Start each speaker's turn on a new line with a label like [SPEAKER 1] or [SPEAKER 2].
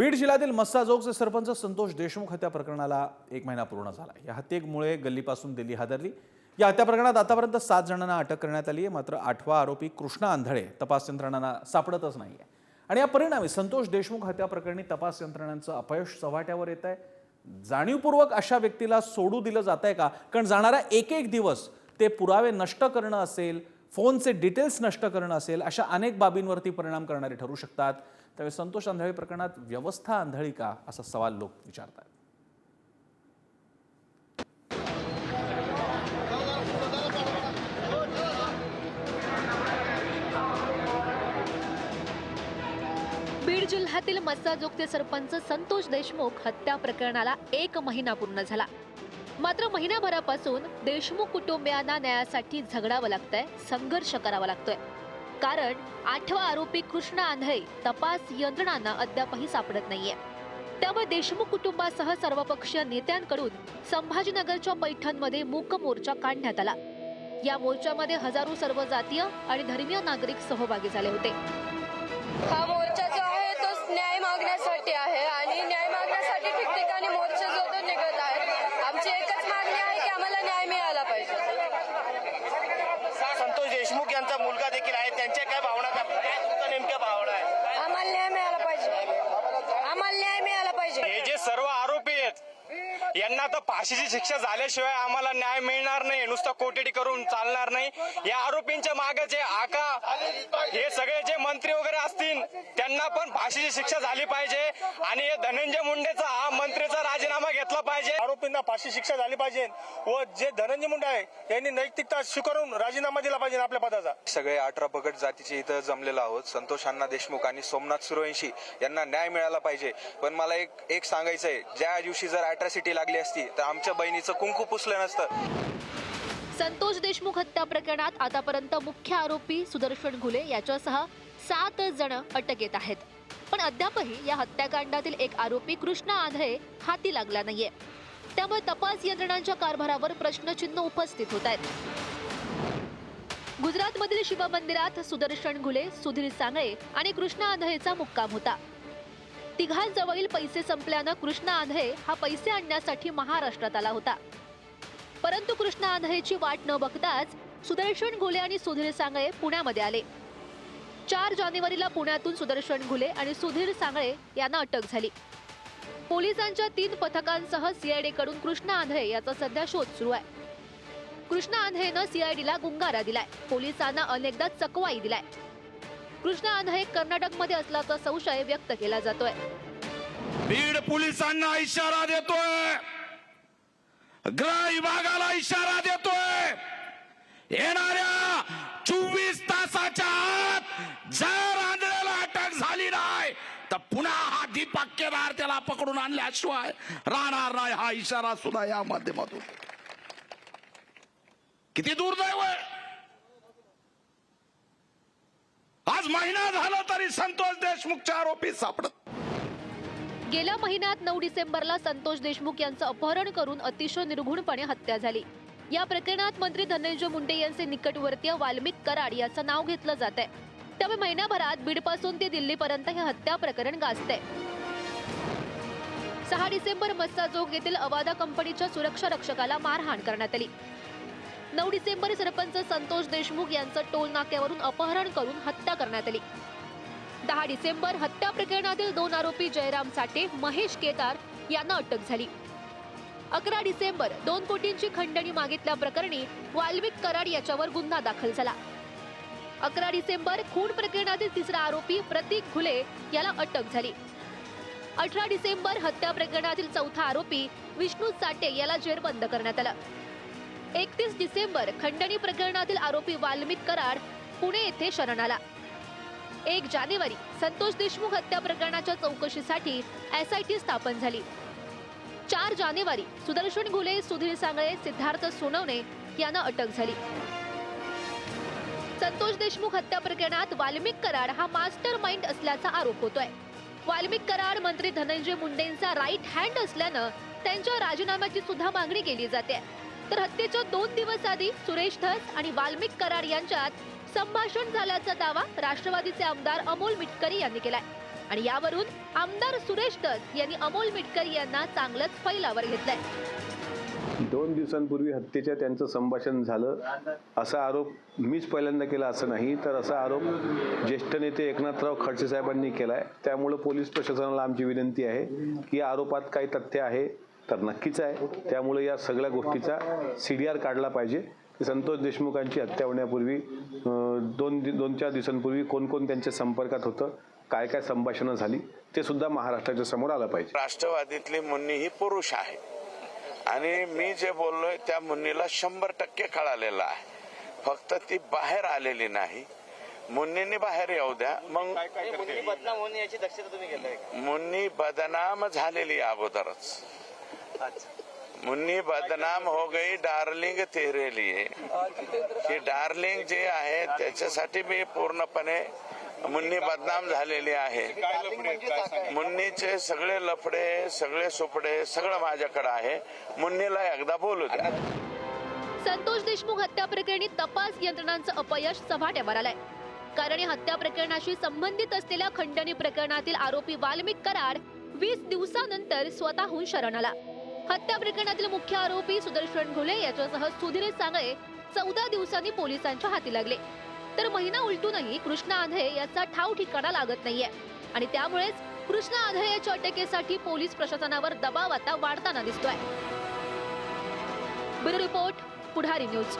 [SPEAKER 1] बीड जिल्ह्यातील मस्साजोगचे सरपंच संतोष देशमुख हत्या प्रकरणाला 1 महिना पूर्ण झाला। या हत्येमुळे गल्लीपासून दिल्ली हादरली। या हत्या प्रकरणात आतापर्यंत 7 जणांना अटक करण्यात आली आहे। मात्र 8वा आरोपी कृष्णा आंधळे तपास यंत्रणांना सापडतच नाहीये आणि या परिणामी संतोष देशमुख हत्या प्रकरणी तपास यंत्रणांचं अपयश चव्हाट्यावर येत आहे। जाणीवपूर्वक अशा व्यक्तीला सोडू दिलं जातंय का? कारण जाणारा एक दिवस ते पुरावे नष्ट करणं असेल, फोनचे डिटेल्स नष्ट करणं असेल, अशा अनेक बाबींवरती परिणाम करणारे ठरू शकतात। त्यामुळे संतोष आंधळे प्रकरणात व्यवस्था आंधळी का असा सवाल लोक विचारतात।
[SPEAKER 2] बीड जिल्ह्यातील मस्साजोगचे सरपंच संतोष देशमुख हत्या प्रकरणाला 1 महिना पूर्ण झाला। मात्र महिनाभरापासून देशमुख कुटुंबियांना न्यायासाठी झगडावं लागतंय, संघर्ष करावा लागतोय। कारण 8वा आरोपी कृष्णा आंधळे तपास यंत्रणांना अद्यापही सापडत नाहीये। त्यामुळे देशमुख कुटुंबासह सर्वपक्षीय नेत्यांकडून संभाजीनगरच्या पैठणमध्ये मूक मोर्चा काढण्यात आला। या मोर्चामध्ये हजारो सर्व जातीय आणि धर्मीय नागरिक सहभागी झाले होते।
[SPEAKER 3] हा मोर्चा जो आहे तो न्याय मागण्यासाठी आहे आणि न्याय मागण्यासाठी ठिकठिकाणी मोर्चे जो तो निघत आहेत। आमची एकच मागणी आहे की आम्हाला न्याय मिळाला पाहिजे।
[SPEAKER 4] संतोष देशमुख यांचा मुलगा देखील आहे, त्यांच्या काय भावना, काय नेमक्या भावना आहे?
[SPEAKER 3] आम्हाला न्याय मिळाला पाहिजे, आम्हाला न्याय मिळाला पाहिजे।
[SPEAKER 4] हे जे सर्व आरोपी आहेत यांना तर फाशीची शिक्षा झाल्याशिवाय आम्हाला न्याय मिळणार नाही, नुसतं कोटेडी करून चालणार नाही। या आरोपींच्या मागे जे हे सगळे जे मंत्री वगैरे असतील त्यांना पण फाशीची शिक्षा झाली पाहिजे आणि हे धनंजय मुंडेचा हा मंत्रीचा राजीनामा घेतला पाहिजे। आरोपींना फाशी शिक्षा झाली पाहिजे व जे धनंजय मुंडे आहे यांनी नैतिकता स्वीकारून राजीनामा दिला पाहिजे आपल्या पदाचा।
[SPEAKER 5] सगळे 18 पगड जातीचे इथं जमलेलो आहोत। संतोष अण्णा देशमुख आणि सोमनाथ सूर्यवंशी यांना न्याय मिळाला पाहिजे। पण मला एक सांगायचं आहे, ज्या दिवशी जर अॅट्रॉसिटी लागली असती तर आमच्या बहिणीचं कुंकू पुसलं नसतं।
[SPEAKER 2] संतोष देशमुख हत्या प्रकरणात आतापर्यंत मुख्य आरोपी सुदर्शन घुले याच्यासह 7 जण अटकेत आहेत। पण अद्यापही या हत्याकांडातील एक आरोपी कृष्णा आंधळे हाती लागला नाहीये। त्यामुळे तपास यंत्रणांच्या कारभारावर प्रश्नचिन्ह उपस्थित होत आहेत। गुजरातमधील शिव मंदिरात सुदर्शन घुले, सुधीर सांगळे आणि कृष्णा आंधळेचा मुक्काम होता। तिघांजवळील पैसे संपल्यानं कृष्णा आंधळे हा पैसे आणण्यासाठी महाराष्ट्रात आला होता। परंतु कृष्णा आंधळेची वाट न बघताच सुदर्शन घुले आणि सुधीर सांगळे पुण्यामध्ये आले। 4 जानेवारीला पुण्यातून सुदर्शन घुले आणि सुधीर सांगळे यांना अटक झाली। पोलिसांच्या 3 पथकांसह सीआयडी कडून कृष्णा आंधळे याचा सध्या शोध सुरू आहे। कृष्णा आंधळेनं सीआयडीला गुंगारा दिलाय, पोलिसांना अनेकदा चकवाई दिलाय। कृष्णा आंधळे कर्नाटकमध्ये असल्याचा संशय व्यक्त केला जातोय।
[SPEAKER 6] बीड पोलिसांना इशारा देतोय, गृह विभागाला इशारा देतोय, येणाऱ्या 24 तासाच्या आत जर आंधळेला अटक झाली नाही तर पुन्हा हा दीपक केदार त्याला पकडून आणल्याशिवाय राहणार नाही, हा इशारा सुद्धा या माध्यमातून। किती दुर्दैव आहे, आज महिना झाला तरी संतोष देशमुखचे आरोपी सापडत।
[SPEAKER 2] गेल्या महिन्यात 9 डिसेंबरला संतोष देशमुख यांचं अपहरण करून अतिशय निर्घुणपणे हत्या झाली। या प्रकरणात मंत्री धनंजय मुंडे यांचे निकटवर्तीय वाल्मिक कराड याचं नाव घेतलं जात आहे। त्यामुळे महिनाभरात बीडपासून ते दिल्लीपर्यंत हे हत्या प्रकरण गाजतंय। 6 डिसेंबर मस्साजोग येथील अवादा कंपनीच्या सुरक्षा रक्षकाला मारहाण करण्यात आली। 9 डिसेंबर सरपंच संतोष देशमुख यांचं टोल नाक्यावरून अपहरण करून हत्या करण्यात आली। 10 डिसेंबर हत्या प्रकरणातील 2 आरोपी जयराम साठे, महेश केदार यांना अटक झाली। 11 डिसेंबर 2 कोटींची खंडणी मागितल्या प्रकरणी वाल्मिक कराड याच्यावर गुन्हा दाखल झाला। 11 डिसेंबर खून प्रकरणातील 3रा आरोपी प्रतीक घुले याला अटक झाली। 18 डिसेंबर हत्या प्रकरणातील 4था आरोपी विष्णू साठे याला जेरबंद करण्यात आलं। 31 डिसेंबर खंडणी प्रकरणातील आरोपी वाल्मिक कराड पुणे येथे शरण आला। 1 जानेवारी संतोष देशमुख हत्या प्रकरणाच्या चौकशीसाठी एसआयटी स्थापन झाली। 4 जानेवारी सुदर्शन घुले, सुधीर सांगळे, सिद्धार्थ सोनवणे यांना अटक झाली। संतोष देशमुख हत्या प्रकरणात वाल्मिक कराड हा मास्टर माइंड असल्याचा आरोप होतोय। वाल्मिक कराड मंत्री धनंजय मुंडेंचा राईट हँड असल्यानं त्यांच्या राजीनाम्याची सुद्धा मागणी केली जाते। तर हत्येच्या 2 दिवस आधी सुरेश धस आणि वाल्मिक कराड यांच्यात संभाषण झाल्याचा दावा राष्ट्रवादीचे आमदार अमोल मिटकरी यांनी केलाय। आणि यावरून आमदार सुरेश दस यांनी अमोल मिटकर यांना चांगलंच फैलावर घेतलंय.
[SPEAKER 7] 2 दिवसांपूर्वी हत्येच्या त्यांचं संभाषण झालं असा आरोप मीच पहिल्यांदा केला असं नाही, तर असा आरोप ज्येष्ठ नेते एकनाथराव खडसे साहेबांनी केलाय. त्यामुळे पोलीस प्रशासनाला आमची विनंती आहे की या आरोपात काही तथ्य आहे तर नक्कीच आहे. त्यामुळे या सगळ्या गोष्टीचा CDR काढला पाहिजे. संतोष देशमुखांची हत्या होण्यापूर्वी 2-4 दिवसांपूर्वी कोण कोण त्यांच्या संपर्कात होतं, काय काय संभाषणं झाली ते सुद्धा महाराष्ट्राच्या समोर आलं पाहिजे.
[SPEAKER 8] राष्ट्रवादीतली मुन्नी ही पुरुष आहे आणि मी जे बोललोय त्या मुन्नीला 100% कळालेलं आहे. फक्त ती बाहेर आलेली नाही. मुन्नींनी बाहेर येऊ द्या. मग मुन्नी बदनाम झालेली अगोदरच. मुन्नी बदनाम हो गई डार्लिंग तेरे लिए. ही डार्लिंग जे आहे त्याच्यासाठी मी पूर्णपणे मुन्नी बदनाम झालेली आहे. मुन्नीचे सगळे लफडे, सगळे सुपडे सगळं माझ्याकडे आहे. मुन्नीला एकदा बोलू द्या.
[SPEAKER 2] संतोष देशमुख हत्या प्रकरणी तपास यंत्रणांचं अपयश चव्हाट्यावर आलंय. कारण या हत्या प्रकरणाशी संबंधित असलेल्या खंडणी प्रकरणातील आरोपी वाल्मिक कराड 20 दिवसानंतर स्वतःहून शरण आला. हत्या प्रकरणातील मुख्य आरोपी सुदर्शन घुले याच्यासह सुधीर सांगळे 14 दिवसांनी पोलिसांच्या हाती लागले. तर महिना उलटूनही कृष्णा आंधळे याचा ठाव ठिकाणा लागत नाहीये आणि त्यामुळेच कृष्णा आंधळे याच्या अटकेसाठी पोलीस प्रशासनावर दबाव आता वाढताना दिसतोय. ब्युरो रिपोर्ट, पुढारी न्यूज.